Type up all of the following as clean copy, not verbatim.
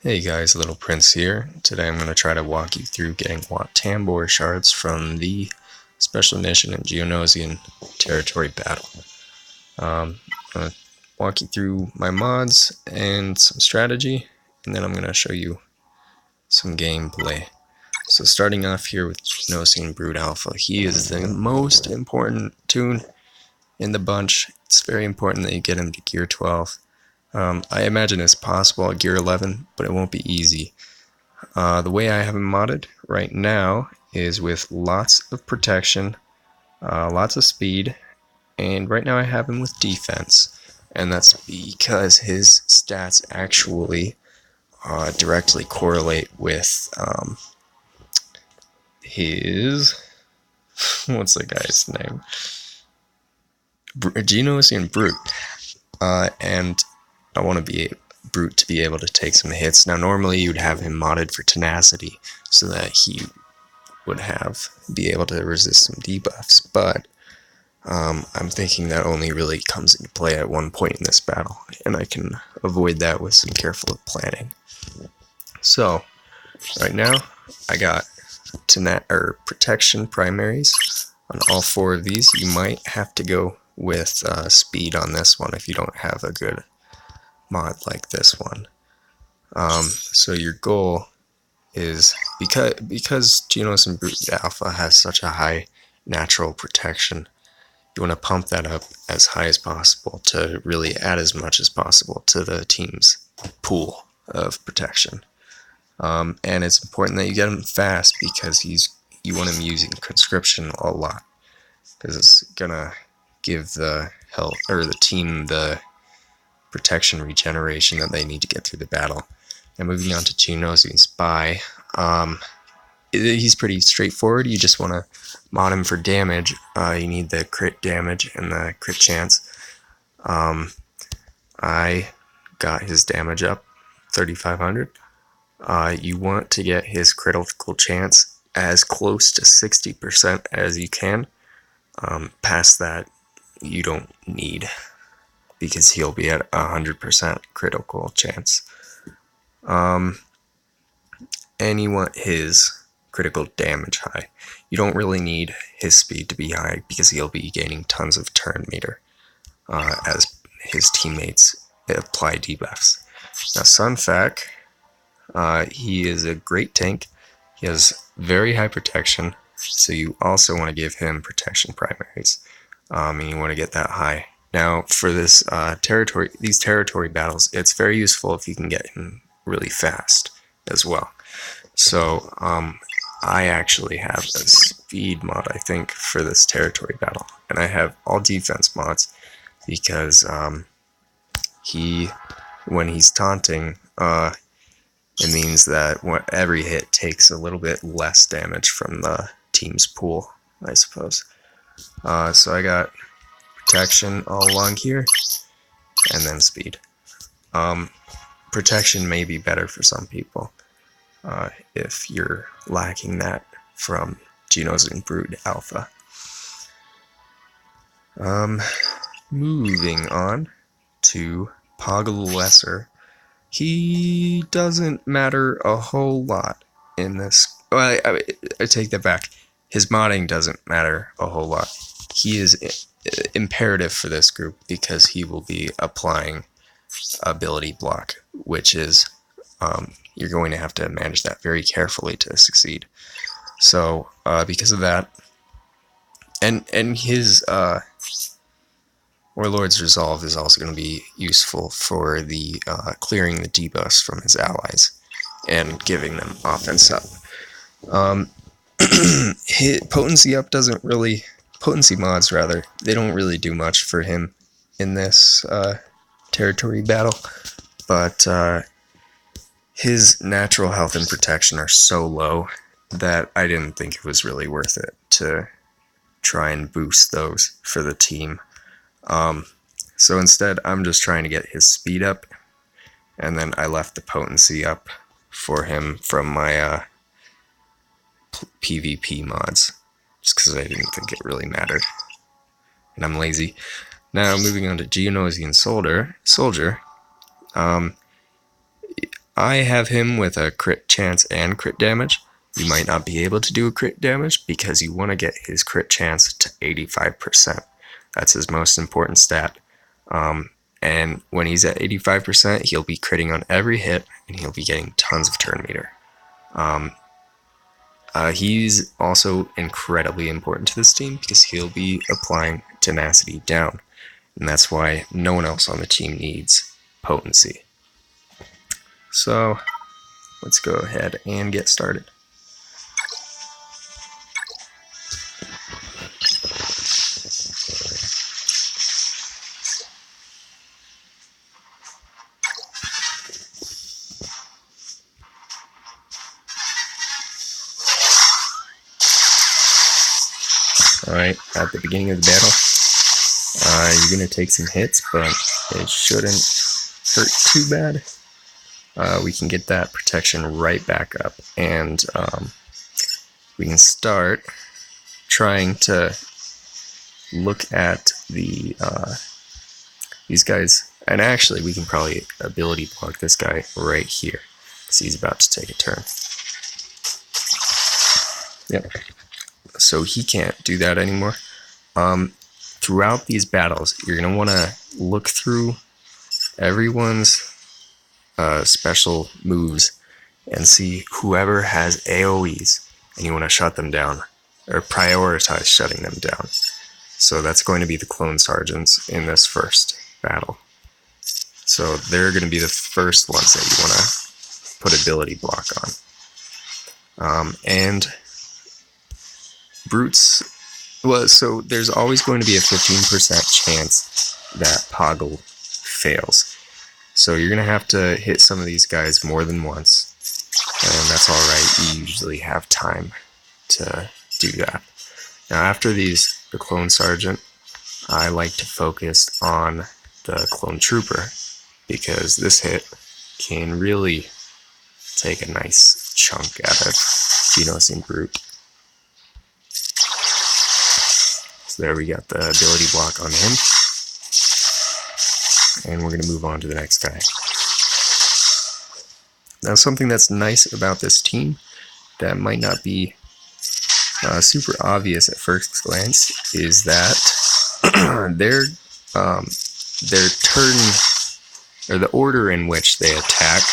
Hey guys, Little Prince here. Today I'm going to try to walk you through getting Tambor shards from the Special Mission and Geonosian Territory Battle. I'm going to walk you through my mods and some strategy, and then I'm going to show you some gameplay. So starting off here with Geonosian Brood Alpha, he is the most important toon in the bunch. It's very important that you get him to Gear 12. I imagine it's possible at Gear 11, but it won't be easy. The way I have him modded right now is with lots of protection, lots of speed, and right now I have him with defense. And that's because his stats actually directly correlate with his... what's the guy's name? Geonosian Brute. And I want to be Brute to be able to take some hits. Now normally you'd have him modded for tenacity so that he would be able to resist some debuffs, but I'm thinking that only really comes into play at one point in this battle, and I can avoid that with some careful planning. So right now I got protection primaries on all four of these. You might have to go with speed on this one if you don't have a good mod like this one. So your goal is, because Geonosian Brute Alpha has such a high natural protection, you want to pump that up as high as possible to really add as much as possible to the team's pool of protection. And it's important that you get him fast because you want him using conscription a lot, because it's gonna give the team the protection regeneration that they need to get through the battle. And moving on to Geonosian Spy, he's pretty straightforward. You just want to mod him for damage. You need the crit damage and the crit chance. I got his damage up 3,500. You want to get his critical chance as close to 60% as you can. Past that, you don't need, because he'll be at 100% critical chance. And you want his critical damage high. You don't really need his speed to be high because he'll be gaining tons of turn meter as his teammates apply debuffs. Now Sunfac, he is a great tank. He has very high protection, so you also want to give him protection primaries, and you want to get that high. Now for this these territory battles, it's very useful if you can get him really fast as well. So I actually have a speed mod, I think, for this territory battle, and I have all defense mods because when he's taunting, it means that every hit takes a little bit less damage from the team's pool, I suppose. So I got protection all along here, and then speed. Protection may be better for some people if you're lacking that from Geonosian Brood Alpha. Moving on to Poggle Lesser. He doesn't matter a whole lot in this. Well, I take that back. His modding doesn't matter a whole lot. He is imperative for this group because he will be applying ability block, which is you're going to have to manage that very carefully to succeed. So because of that, and his Warlord's Resolve is also going to be useful for the clearing the debuffs from his allies and giving them offense up. His potency up doesn't really... Potency mods, rather, they don't really do much for him in this territory battle, but his natural health and protection are so low that I didn't think it was really worth it to try and boost those for the team. So instead, I'm just trying to get his speed up, and then I left the potency up for him from my PvP mods, just because I didn't think it really mattered, and I'm lazy. Now moving on to Geonosian Soldier. I have him with a crit chance and crit damage. You might not be able to do a crit damage because you want to get his crit chance to 85%. That's his most important stat. And when he's at 85%, he'll be critting on every hit, and he'll be getting tons of turn meter. He's also incredibly important to this team because he'll be applying tenacity down, and that's why no one else on the team needs potency. So let's go ahead and get started. Alright, at the beginning of the battle, you're going to take some hits, but it shouldn't hurt too bad. We can get that protection right back up, and we can start trying to look at the these guys, and actually we can probably ability block this guy right here, because he's about to take a turn. Yep. So he can't do that anymore. Throughout these battles, you're going to want to look through everyone's special moves and see whoever has AOEs, and you want to shut them down, or prioritize shutting them down. So that's going to be the clone sergeants in this first battle. So they're going to be the first ones that you want to put ability block on. And brutes, well, so there's always going to be a 15% chance that Poggle fails. So you're going to have to hit some of these guys more than once, and that's alright, you usually have time to do that. Now after the clone sergeant, I like to focus on the clone trooper, because this hit can really take a nice chunk out of Genosine Brute. So there we got the ability block on him. And we're going to move on to the next guy. Now something that's nice about this team that might not be super obvious at first glance is that their turn, or the order in which they attack,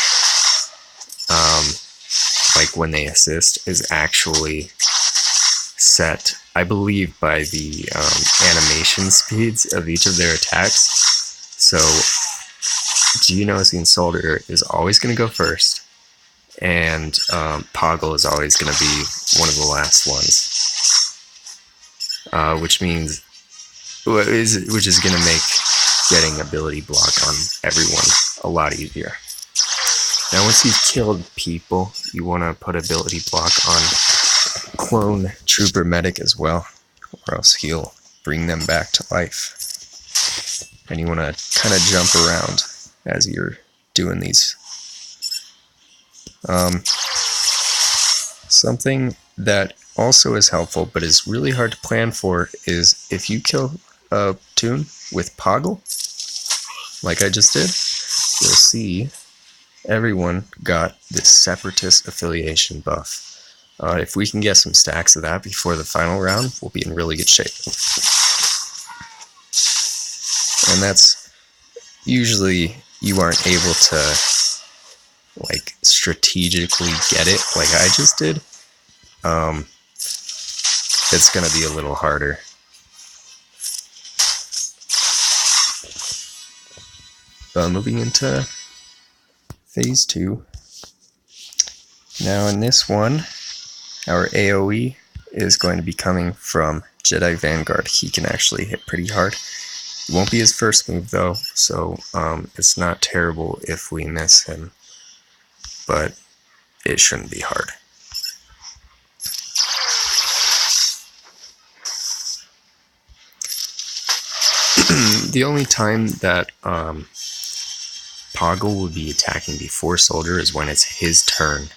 like when they assist, is actually set, I believe, by the animation speeds of each of their attacks. So Genosine Soldier is always going to go first, and Poggle is always going to be one of the last ones, which is going to make getting ability block on everyone a lot easier. Now once you've killed people, you want to put ability block on Clone Trooper Medic as well, or else he'll bring them back to life. And you want to kind of jump around as you're doing these. Something that also is helpful but is really hard to plan for is if you kill a toon with Poggle, like I just did, you'll see everyone got this separatist affiliation buff. If we can get some stacks of that before the final round, we'll be in really good shape. And that's usually, you aren't able to like strategically get it like I just did. It's gonna be a little harder. Moving into phase 2. Now in this one, our AOE is going to be coming from Jedi Vanguard. He can actually hit pretty hard. It won't be his first move though, so it's not terrible if we miss him, but it shouldn't be hard. The only time that Poggle will be attacking before Soldier is when it's his turn.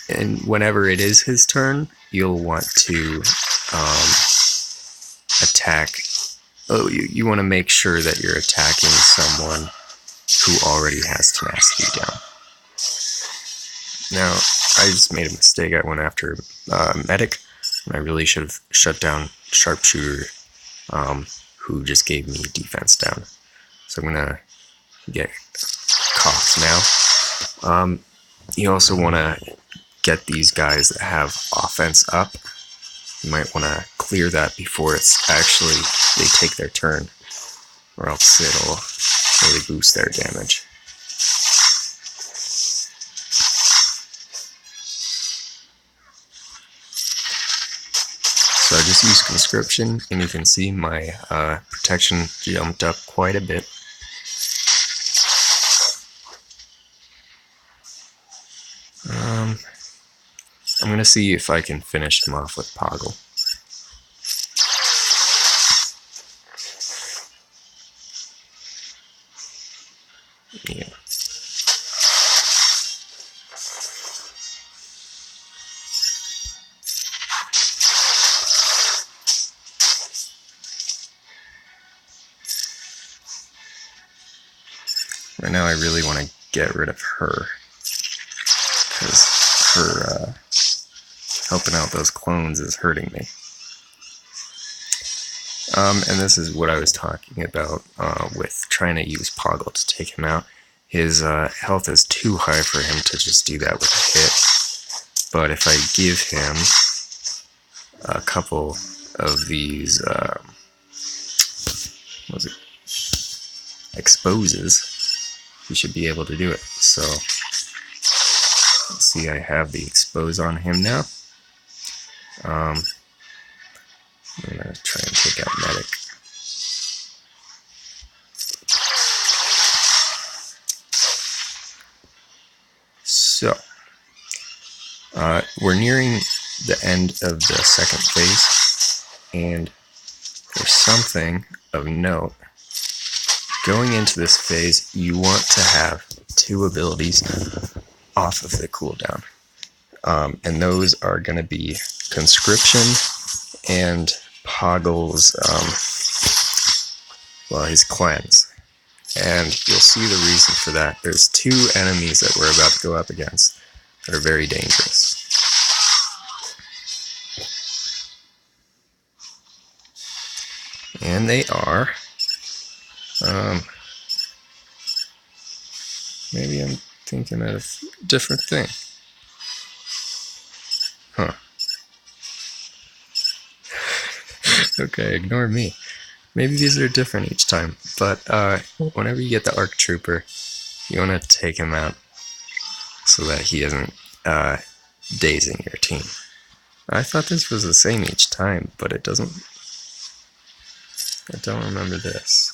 And whenever it is his turn, you'll want to attack oh, you want to make sure that you're attacking someone who already has tenacity down. Now, I just made a mistake. I went after medic, and I really should have shut down sharpshooter, who just gave me defense down. So I'm gonna get cough now. You also want to get these guys that have offense up. You might want to clear that before it's actually they take their turn, or else it'll really boost their damage. So I just used conscription, and you can see my protection jumped up quite a bit. I'm going to see if I can finish him off with Poggle. Yeah. Right now I really want to get rid of her, because her helping out those clones is hurting me. And this is what I was talking about with trying to use Poggle to take him out. His health is too high for him to just do that with a hit. But if I give him a couple of these exposes, he should be able to do it. So let's see, I have the expose on him now. I'm gonna try and take out medic. So we're nearing the end of the second phase, and there's something of note. Going into this phase, you want to have 2 abilities off of the cooldown, and those are going to be conscription and Poggle's, his cleanse. And you'll see the reason for that. There's 2 enemies that we're about to go up against that are very dangerous. And they are, maybe I'm thinking of a different thing. Huh. Okay, ignore me. Maybe these are different each time, but whenever you get the ARC Trooper, you want to take him out so that he isn't dazing your team. I thought this was the same each time, but it doesn't. I don't remember this.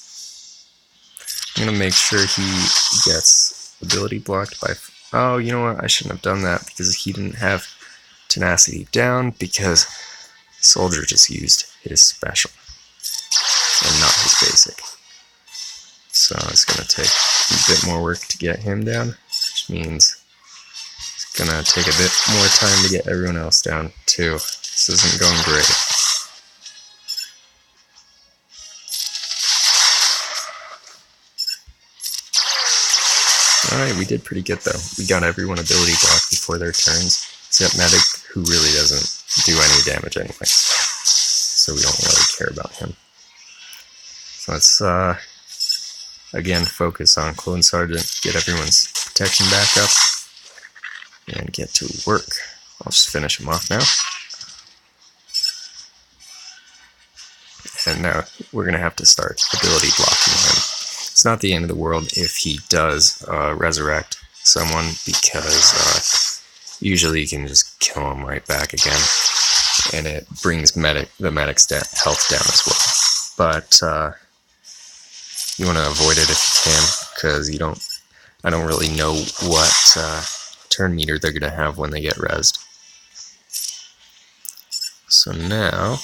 I'm going to make sure he gets ability blocked by... Oh, you know what? I shouldn't have done that because he didn't have tenacity down, because Soldier just used his special and not his basic. So it's going to take a bit more work to get him down, which means it's going to take a bit more time to get everyone else down too. This isn't going great. Alright, we did pretty good though. We got everyone ability blocked before their turns, except Medic, who really doesn't do any damage anyway. So we don't really care about him. So let's, again, focus on Clone Sergeant, get everyone's protection back up, and get to work. I'll just finish him off now. And now we're going to have to start ability blocking him. It's not the end of the world if he does resurrect someone, because usually you can just kill him right back again, and it brings the medic's health down as well. But you want to avoid it if you can, because I don't really know what turn meter they're going to have when they get rezzed. So now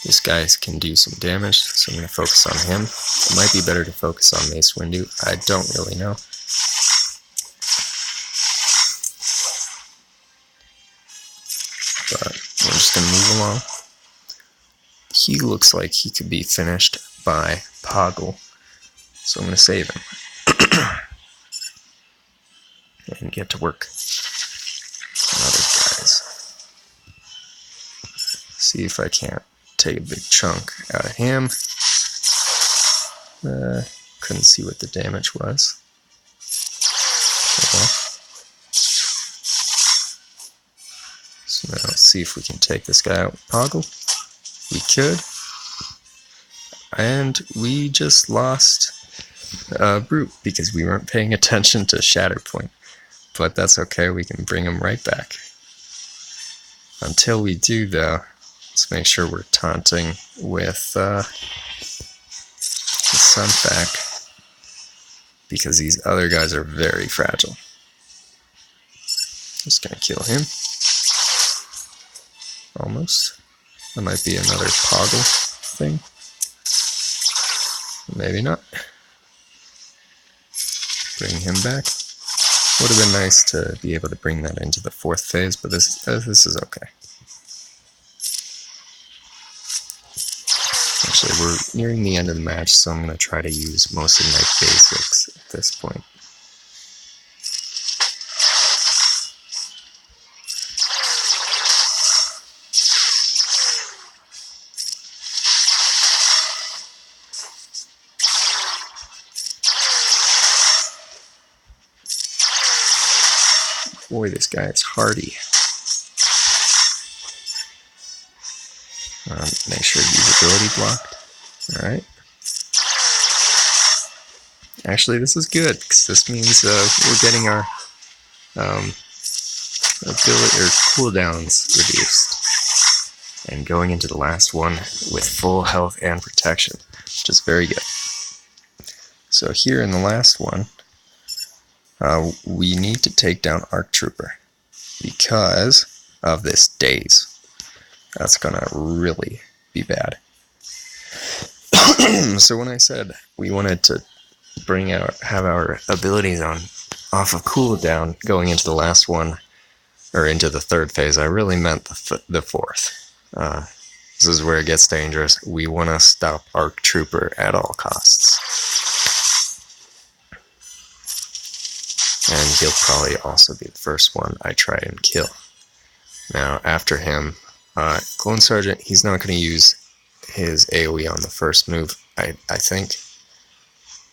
this guy can do some damage, so I'm going to focus on him. It might be better to focus on Mace Windu. I don't really know. But we're just going to move along. he looks like he could be finished by Poggle. So I'm going to save him. And get to work on other guys. See if I can't take a big chunk out of him. Couldn't see what the damage was. Okay. So now let's see if we can take this guy out with Poggle. We could. And we just lost Brute because we weren't paying attention to Shatterpoint. But that's okay, we can bring him right back. Until we do, though, let's make sure we're taunting with the Sunfac, because these other guys are very fragile. Just gonna kill him. Almost. That might be another Poggle thing. Maybe not. Bring him back. Would have been nice to be able to bring that into the 4th phase, but this is okay. Actually, we're nearing the end of the match, so I'm going to try to use most of my basics at this point. Boy, this guy is hardy. Make sure usability blocked. Alright. Actually, this is good, because this means we're getting our ability or cooldowns reduced. And going into the last one with full health and protection, which is very good. So here in the last one, we need to take down Arc Trooper because of this daze. That's gonna really be bad. So when I said we wanted to have our abilities off of cooldown going into the last one, or into the 3rd phase, I really meant the 4th. This is where it gets dangerous. We want to stop Arc Trooper at all costs. And he'll probably also be the first one I try and kill. Now, after him, Clone Sergeant, he's not going to use his AOE on the first move, I think.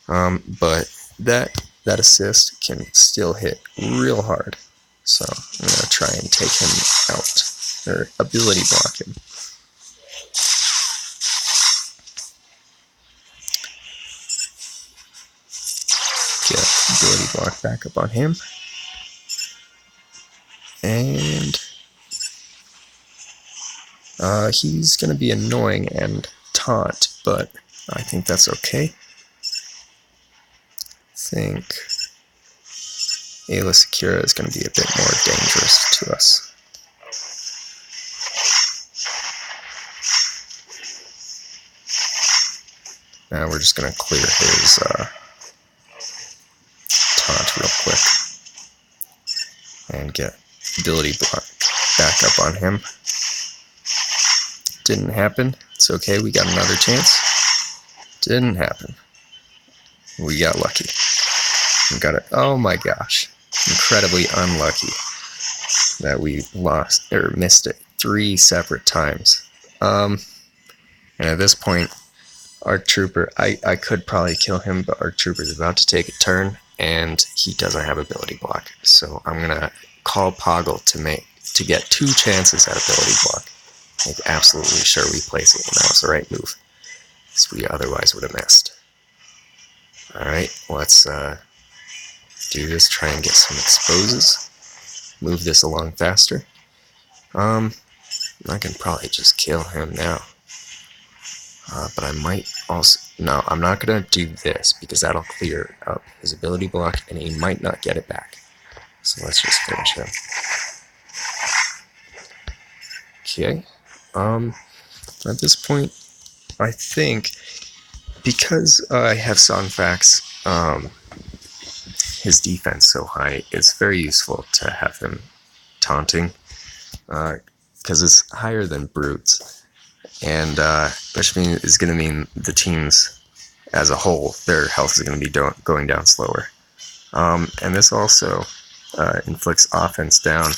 But that assist can still hit real hard. So I'm going to try and take him out, or ability block him. Get ability block back up on him. And he's going to be annoying and taunt, but I think that's okay. I think Ayla Secura is going to be a bit more dangerous to us. Now we're just going to clear his taunt real quick and get ability block back up on him. Didn't happen. It's okay, we got another chance. Didn't happen. We got lucky. We got it. Oh my gosh. Incredibly unlucky that we lost or missed it 3 separate times. And at this point, Arc Trooper, I could probably kill him, but Arc Trooper is about to take a turn and he doesn't have ability block. So I'm gonna call Poggle to get 2 chances at ability block. Make absolutely sure we place it, and that was the right move, because we otherwise would have missed. Alright, let's do this, try and get some exposes, move this along faster. I can probably just kill him now, but I might also, no, I'm not going to do this, because that'll clear up his ability block, and he might not get it back. So let's just finish him. Okay. At this point, I think, because I have Songfac's his defense so high, it's very useful to have him taunting, because it's higher than Brute's, and which is going to mean the teams as a whole, their health is going to be going down slower. And this also inflicts offense down,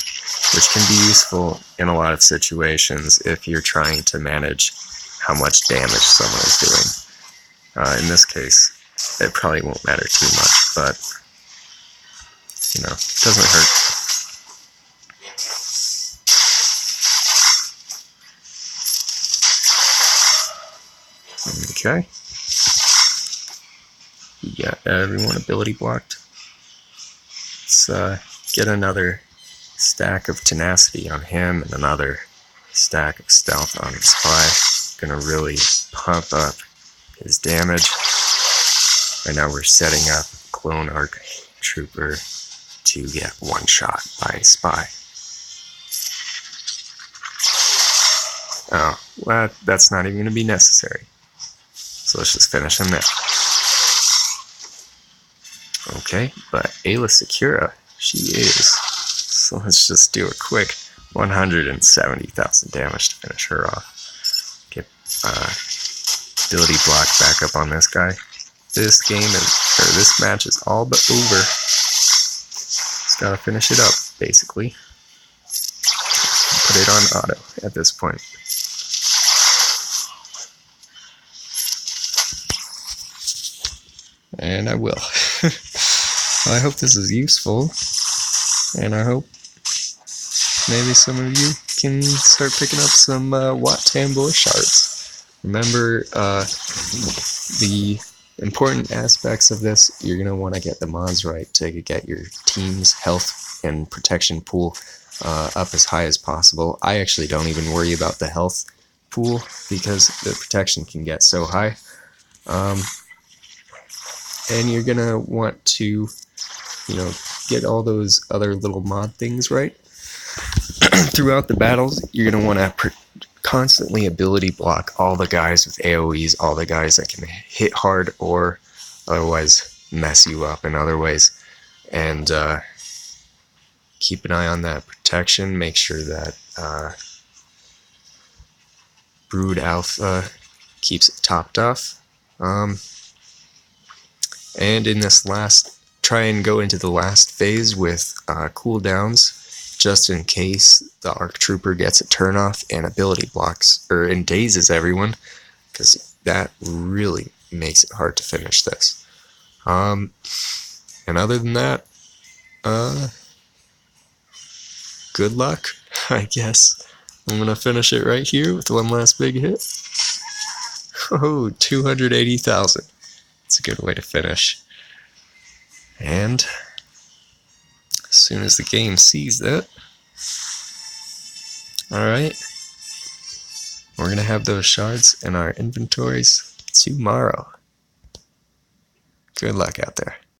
which can be useful in a lot of situations if you're trying to manage how much damage someone is doing. In this case, it probably won't matter too much, but you know, it doesn't hurt. Okay. We got everyone ability blocked. Let's get another stack of tenacity on him and another stack of stealth on Spy. Gonna really pump up his damage. Right now we're setting up Clone Arc Trooper to get one shot by Spy. Oh, well, that's not even going to be necessary. So let's just finish him now. Okay, but Ayla Secura, she is. So let's just do a quick 170,000 damage to finish her off. Get ability block back up on this guy. This game this match is all but over. Just gotta finish it up, basically. Put it on auto at this point. And I will. I hope this is useful, and I hope maybe some of you can start picking up some Wat-Tambor shards. Remember, the important aspects of this, you're going to want to get the mods right to get your team's health and protection pool up as high as possible. I actually don't even worry about the health pool because the protection can get so high. And you're going to want to, you know, get all those other little mod things right. Throughout the battles, you're going to want to constantly ability block all the guys with AOEs, all the guys that can hit hard or otherwise mess you up in other ways. And keep an eye on that protection. Make sure that Brood Alpha keeps it topped off. And in this try and go into the last phase with cooldowns, just in case the Arc Trooper gets a turn off and ability blocks, and dazes everyone, because that really makes it hard to finish this. And other than that, good luck, I guess. I'm gonna finish it right here with one last big hit. Oh, 280,000. It's a good way to finish. And as soon as the game sees that, alright, we're going to have those shards in our inventories tomorrow. Good luck out there.